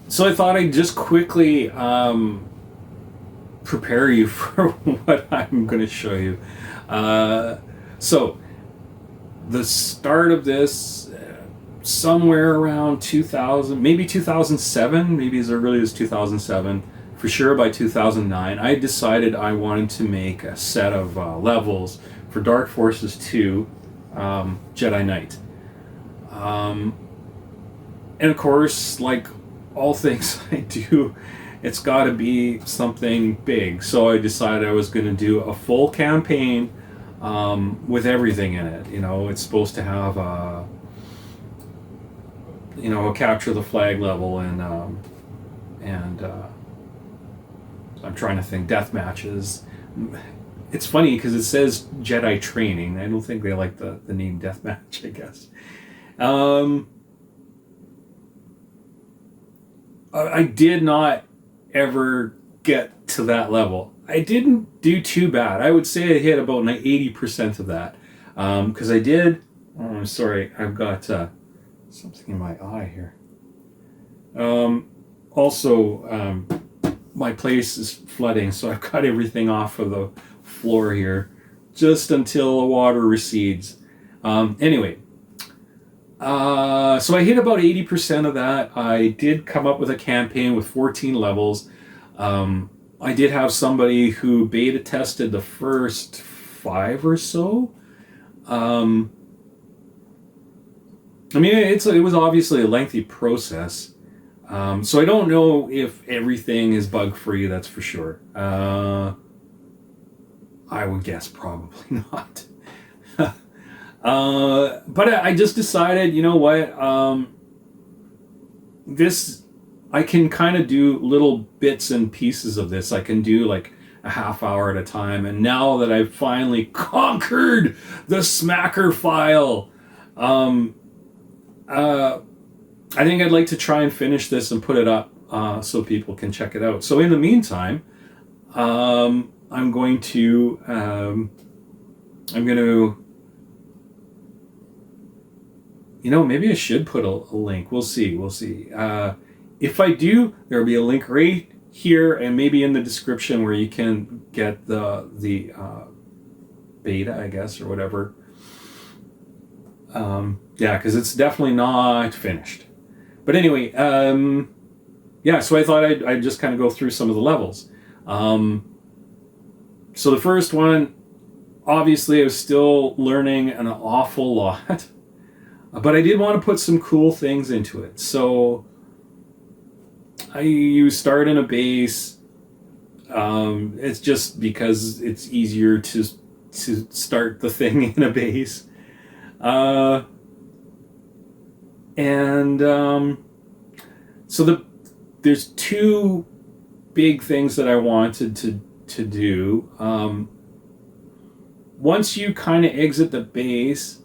So I thought I'd just quickly prepare you for what I'm going to show you. Uh, so the start of this, somewhere around 2000, maybe 2007, maybe as early as 2007, for sure by 2009, I decided I wanted to make a set of levels for Dark Forces 2 Jedi Knight. Um, and of course, like all things I do, it's got to be something big. So I decided I was going to do a full campaign with everything in it. You know, it's supposed to have a capture the flag level and I'm trying to think death matches. It's funny because it says Jedi training. I don't think they like the name deathmatch, I guess. Um, I did not ever get to that level. I didn't do too bad. I would say I hit about 80% of that. Because I did. Oh, I'm sorry. I've got something in my eye here. Also, my place is flooding, so I've got everything off of the floor here just until the water recedes. Anyway, so I hit about 80% of that. I did come up with a campaign with 14 levels. I did have somebody who beta tested the first 5 or so. I mean, it was obviously a lengthy process. So I don't know if everything is bug free. That's for sure. I would guess probably not. But I just decided, you know what? This I can kind of do little bits and pieces of this. I can do like a half hour at a time. And now that I've finally conquered the Smacker file, um, I think I'd like to try and finish this and put it up so people can check it out. So in the meantime, I'm going to maybe I should put a link. We'll see. If I do, there'll be a link right here and maybe in the description where you can get the beta, I guess, or whatever. Yeah, because it's definitely not finished. But anyway, yeah, so I thought I'd just kind of go through some of the levels. So the first one, obviously, I was still learning an awful lot. But I did want to put some cool things into it. So you start in a base. It's just because it's easier to start the thing in a base. So there's 2 big things that I wanted to do. Once you kind of exit the base,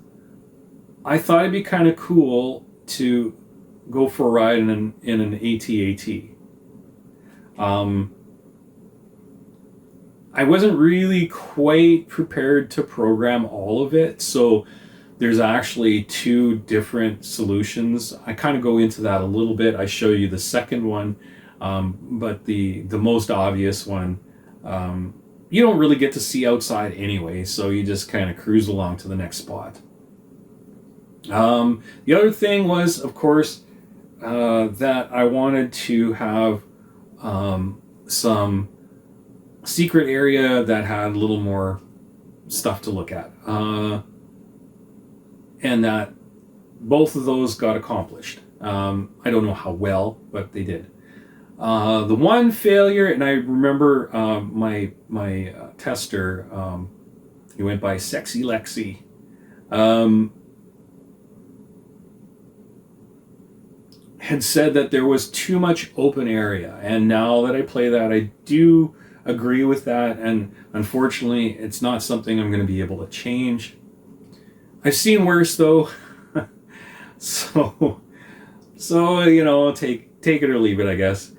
I thought it'd be kind of cool to go for a ride in an AT-AT. I wasn't really quite prepared to program all of it, so there's actually 2 different solutions. I kind of go into that a little bit. I show you the second one, but the most obvious one, you don't really get to see outside anyway, so you just kind of cruise along to the next spot. The other thing was, of course, that I wanted to have some secret area that had a little more stuff to look at. And that both of those got accomplished. I don't know how well, but they did. The one failure, and I remember my tester, he went by Sexy Lexi. Had said that there was too much open area, and now that I play that, I do agree with that, and unfortunately it's not something I'm going to be able to change. I've seen worse though. so take it or leave it, I guess.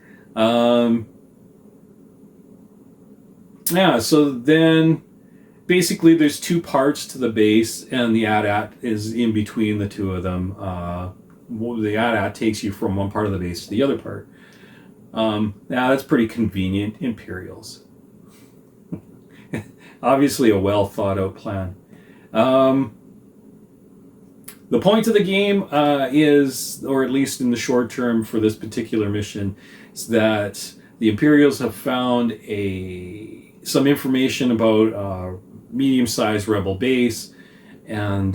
Yeah, so then basically there's 2 parts to the base, and the AT-AT is in between the 2 of them. the AT-AT takes you from one part of the base to the other part. Now that's pretty convenient. Imperials. Obviously a well thought out plan. The point of the game is, or at least in the short term for this particular mission, is that the Imperials have found some information about a medium-sized rebel base, and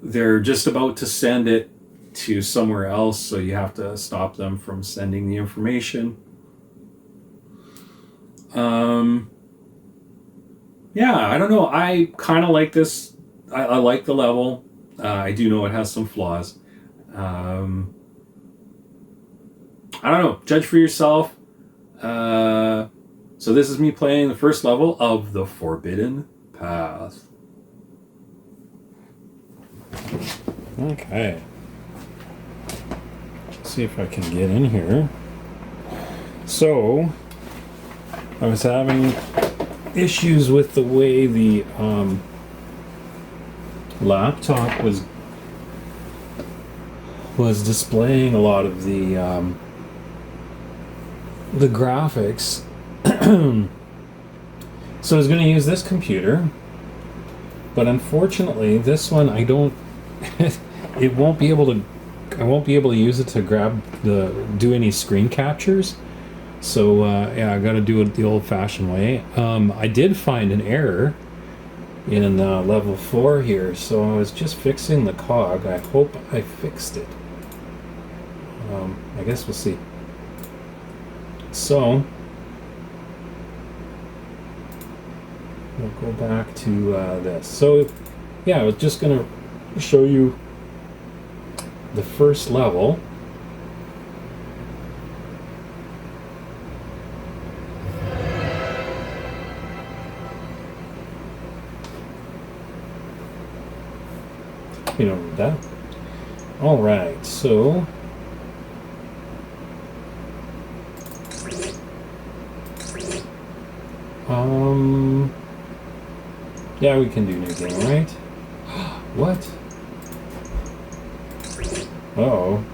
they're just about to send it to somewhere else, so you have to stop them from sending the information. Yeah, I don't know. I kind of like this. I like the level. I do know it has some flaws. I don't know. Judge for yourself. So this is me playing the first level of the Forbidden Path. Okay. Let's see if I can get in here. So, I was having issues with the way the laptop was displaying a lot of the graphics. So I was going to use this computer, but unfortunately this one I don't it won't be able to I won't be able to use it to do any screen captures. So yeah, I got to do it the old-fashioned way. I did find an error in level 4 here, so I was just fixing the cog. I hope I fixed it. I guess we'll see. So we'll go back to this. So yeah, I was just gonna show you the first level. You know that. All right, so yeah, we can do new game, right? What? Uh-oh.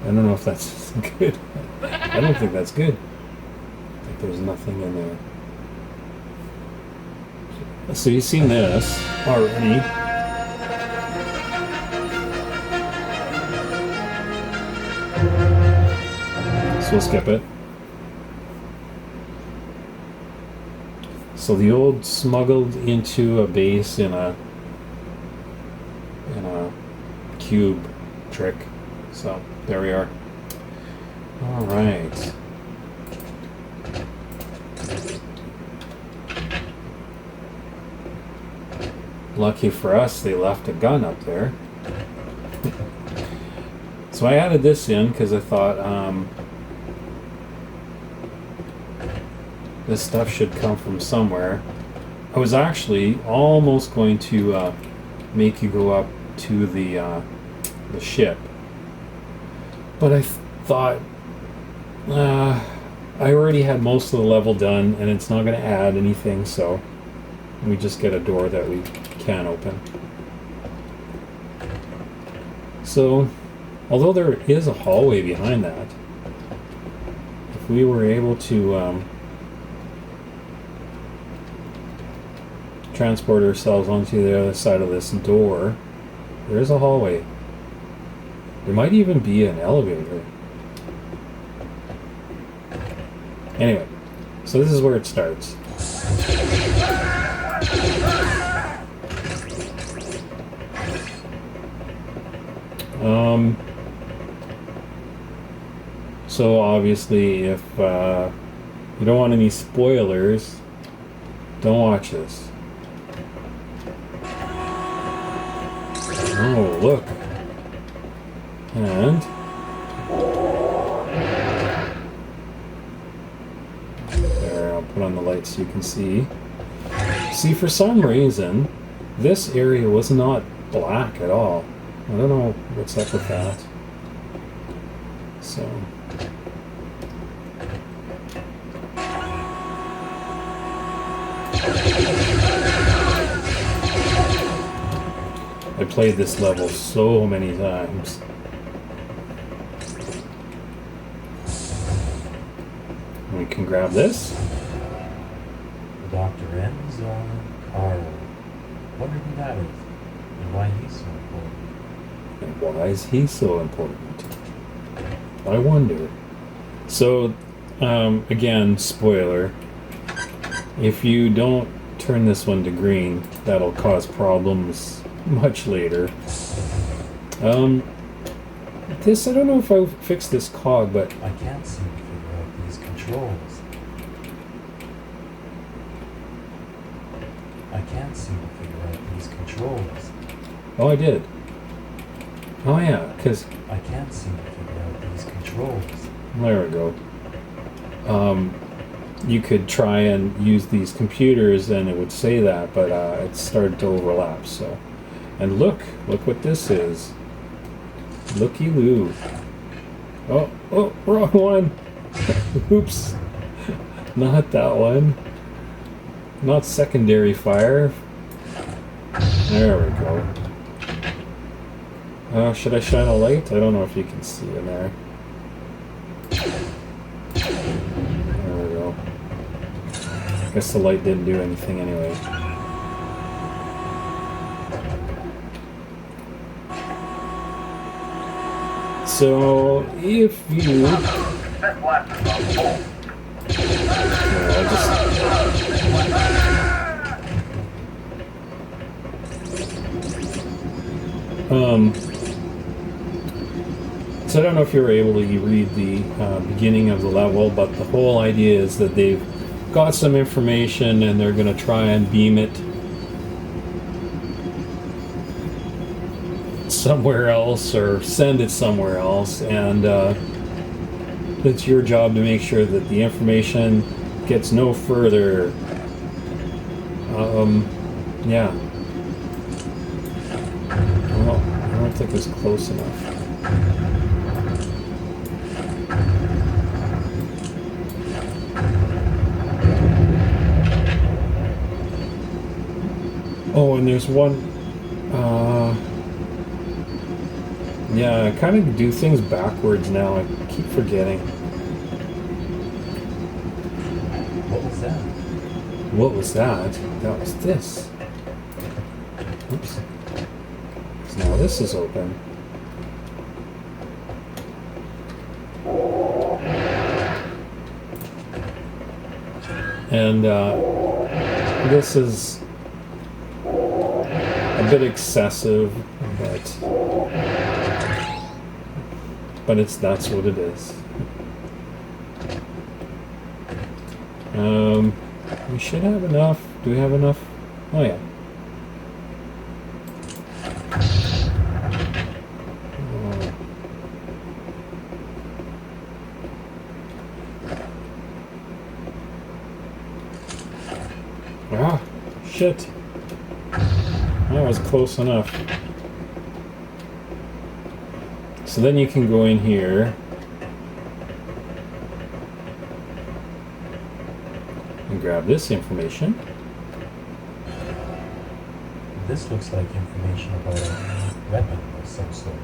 I don't know if that's good. I don't think that's good. I think there's nothing in there. So you've seen this already. So we'll skip it. So the old smuggled into a base in a cube trick. So there we are. All right. Lucky for us, they left a gun up there. So I added this in because I thought this stuff should come from somewhere. I was actually almost going to make you go up to the ship, but I thought I already had most of the level done, and it's not going to add anything, so we just get a door that we can open. So, although there is a hallway behind that, if we were able to transport ourselves onto the other side of this door, there is a hallway. There might even be an elevator. Anyway, so this is where it starts. So obviously, if you don't want any spoilers, don't watch this. Oh, look. And there, I'll put on the light so you can see. See, for some reason, this area was not black at all. I don't know what's up with that. So I played this level so many times. We can grab this. Dr. Enzo Carl. Wonder who that is and why he's so important. And why is he so important? I wonder. So, again, spoiler. If you don't turn this one to green, that'll cause problems much later. This, I don't know if I fixed this cog, but I can't seem to figure out these controls. I can't seem to figure out these controls. oh, I did. Oh yeah, because I can't seem to figure out these controls. there we go. You could try and use these computers and it would say that, but it started to overlap. So, and look what this is. Looky loo. Oh, wrong one. Oops. Not that one. Not secondary fire. There we go. Should I shine a light? I don't know if you can see in there. There we go. I guess the light didn't do anything anyway. So, if you... I'll just... So I don't know if you were able to read the beginning of the level, but the whole idea is that they've got some information and they're going to try and beam it somewhere else or send it somewhere else, and it's your job to make sure that the information gets no further. Yeah. Well, I don't think it's close enough. Oh, and there's one. Yeah, I kind of do things backwards now. I keep forgetting. What was that? What was that? That was this. Oops. So now this is open. And this is a bit excessive, but that's what it is. We should have enough. Do we have enough? Oh yeah. Ah, shit. That was close enough. So then you can go in here and grab this information. This looks like information about a weapon of some sort.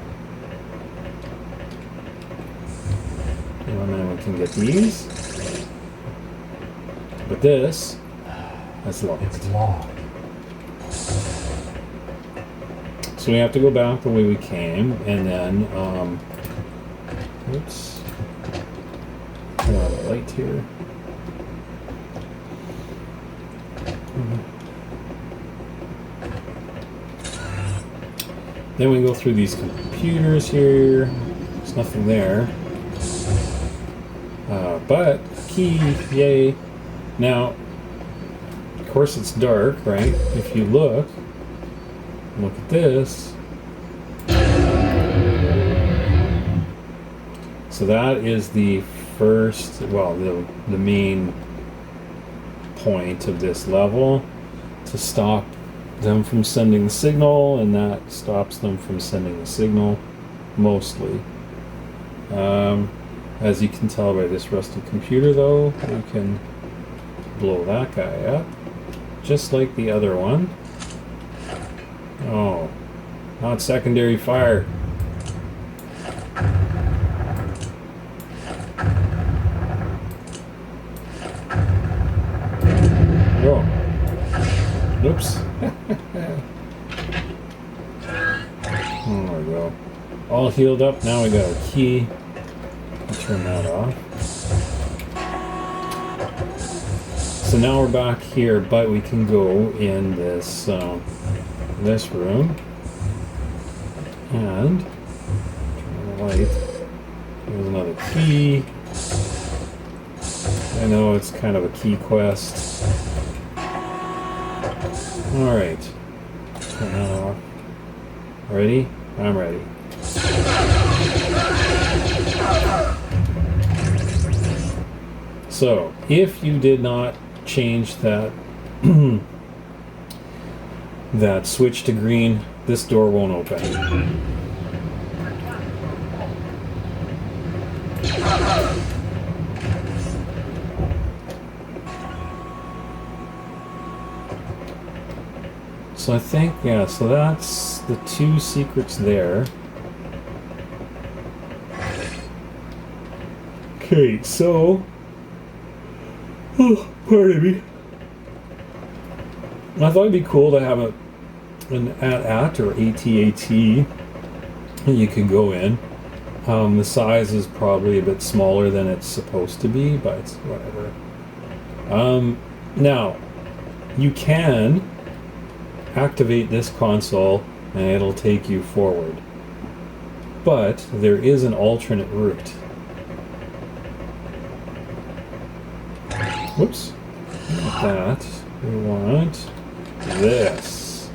And then we can get these. But this is locked. It's locked. So we have to go back the way we came, and then, oops, turn on the light here. Then we go through these computers here. There's nothing there. But key, yay. Now, of course it's dark, right? If you look at this. So that is the first, well, the main point of this level, to stop them from sending the signal, and that stops them from sending the signal, mostly. As you can tell by this rusty computer, though, we can blow that guy up, just like the other one. Oh, not secondary fire. Oh. Oops. There we go. All healed up. Now we got our key. I'll turn that off. So now we're back here, but we can go in this this room and turn on the light. There's another key. I know it's kind of a key quest. All right, turn that off. Ready? I'm ready. So, if you did not change that that switch to green, this door won't open. So I think, yeah, so that's the two secrets there. Okay, so... Oh, pardon me. I thought it'd be cool to have an AT-AT or AT-AT you could go in. The size is probably a bit smaller than it's supposed to be, but it's whatever. Now, you can activate this console and it'll take you forward. But there is an alternate route. Whoops. Not that. We want this.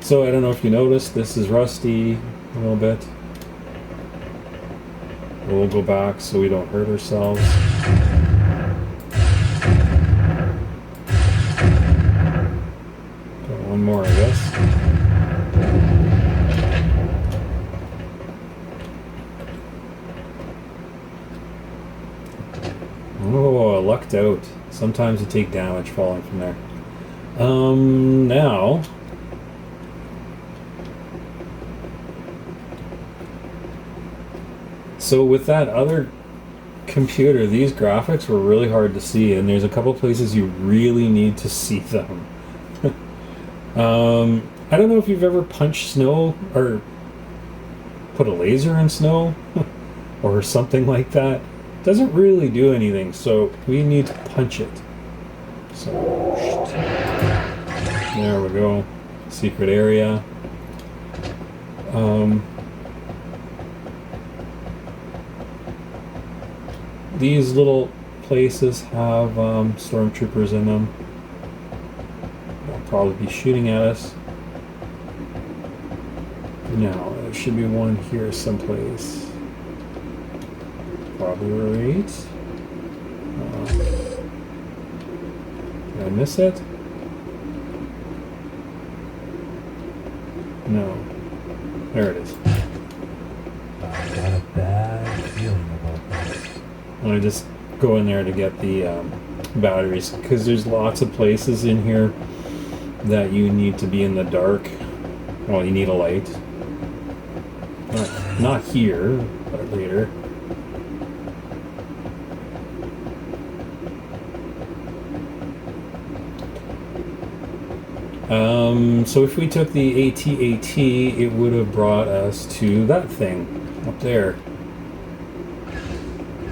So I don't know if you noticed, this is rusty a little bit. We'll go back so we don't hurt ourselves. Got one more, I guess. Oh, I lucked out. Sometimes you take damage falling from there. Now... So with that other computer, these graphics were really hard to see, and there's a couple places you really need to see them. I don't know if you've ever punched snow, or put a laser in snow, or something like that. It doesn't really do anything, so we need to punch it. So, there we go. Secret area. These little places have stormtroopers in them. They'll probably be shooting at us. Now, there should be one here someplace. Probably right. Did I miss it? No. There it is. I got a bad feeling about that. I just go in there to get the batteries, because there's lots of places in here that you need to be in the dark. Well, you need a light. Not here, but later. So if we took the AT-AT, it would have brought us to that thing up there.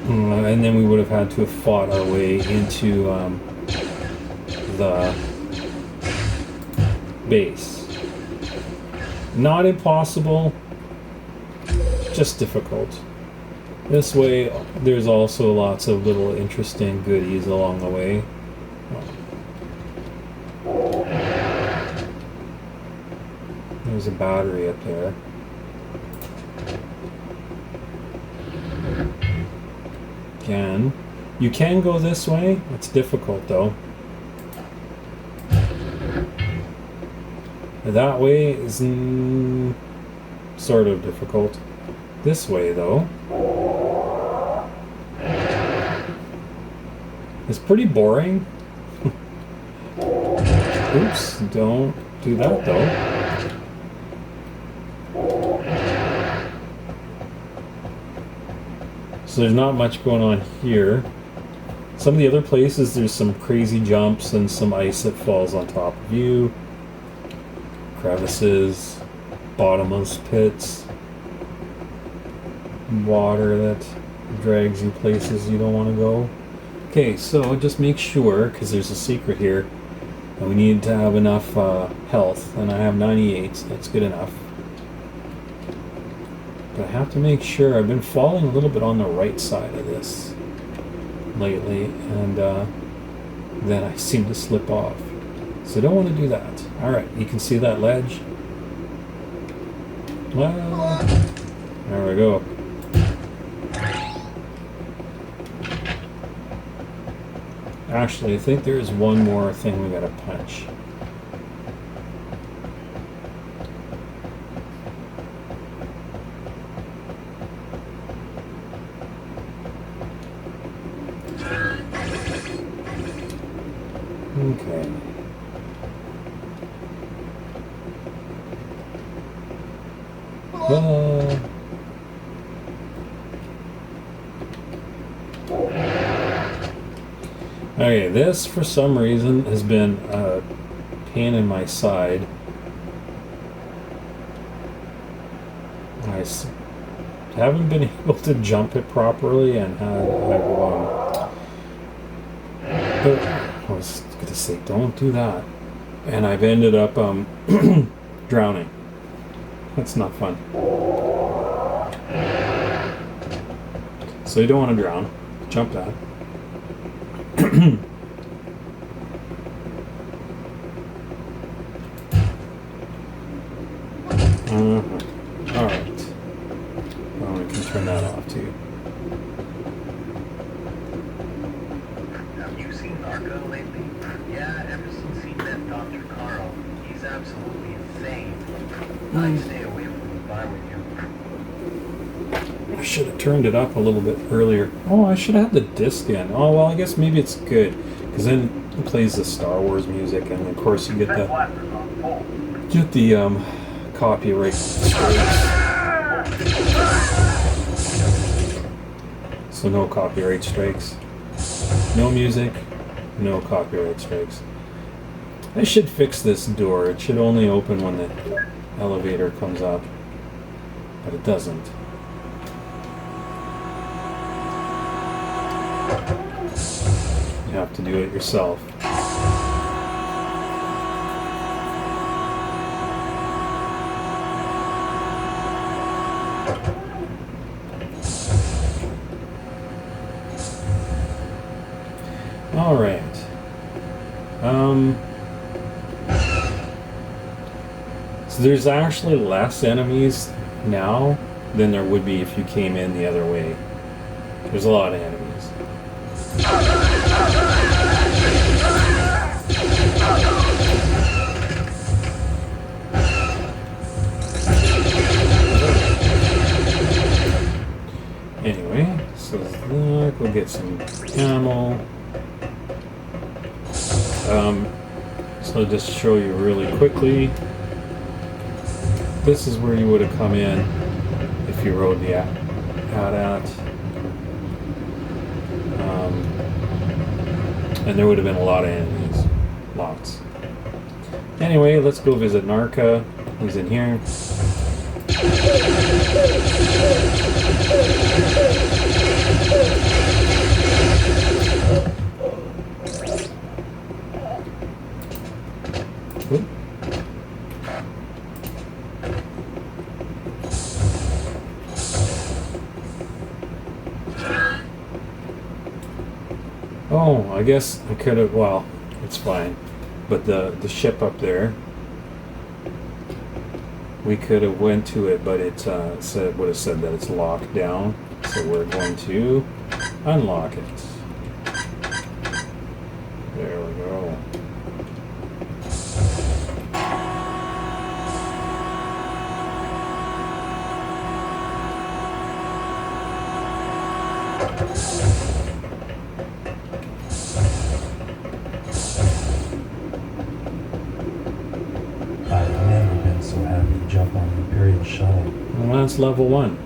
And then we would have had to have fought our way into the base. Not impossible, just difficult. This way, there's also lots of little interesting goodies along the way. There's a battery up there. Again, you can go this way. It's difficult though. That way is sort of difficult. This way though is pretty boring. Oops, don't do that though. So there's not much going on here. Some of the other places, there's some crazy jumps and some ice that falls on top of you. Crevices, bottomless pits, water that drags you places you don't want to go. Okay, so just make sure, because there's a secret here, and we need to have enough health, and I have 98, so that's good enough. But I have to make sure. I've been falling a little bit on the right side of this lately, and then I seem to slip off. So I don't want to do that. Alright, you can see that ledge? Well, there we go. Actually, I think there's one more thing we gotta punch. Okay. Okay, this for some reason has been a pain in my side. I haven't been able to jump it properly, and I was gonna say don't do that, and I've ended up drowning. That's not fun. So you don't want to drown. Jump that. Alright. Well, we can turn that off too. Have you seen Narco lately? Yeah, ever since he met Dr. Carl, he's absolutely insane. I'd stay away from him if I were you. I should have turned it up a little bit earlier. Oh, I should have the disc in. Oh, well, I guess maybe it's good. Because then it plays the Star Wars music, and of course you get the copyright strikes. So no copyright strikes. No music, no copyright strikes. I should fix this door. It should only open when the elevator comes up. But it doesn't. You have to do it yourself. All right. So there's actually less enemies now than there would be if you came in the other way. There's a lot of enemies. Anyway, so look, we'll get some ammo. So just show you really quickly. This is where you would have come in if you rode the AT-AT. And there would have been a lot of enemies. Lots. Anyway, let's go visit Narca. He's in here. Oop. Oh, I guess I could have, well, it's fine. But the ship up there, we could have went to it, but it would have said that it's locked down. So we're going to unlock it. There we go. I've never been so happy to jump on the Imperial shuttle. Well, that's level 1.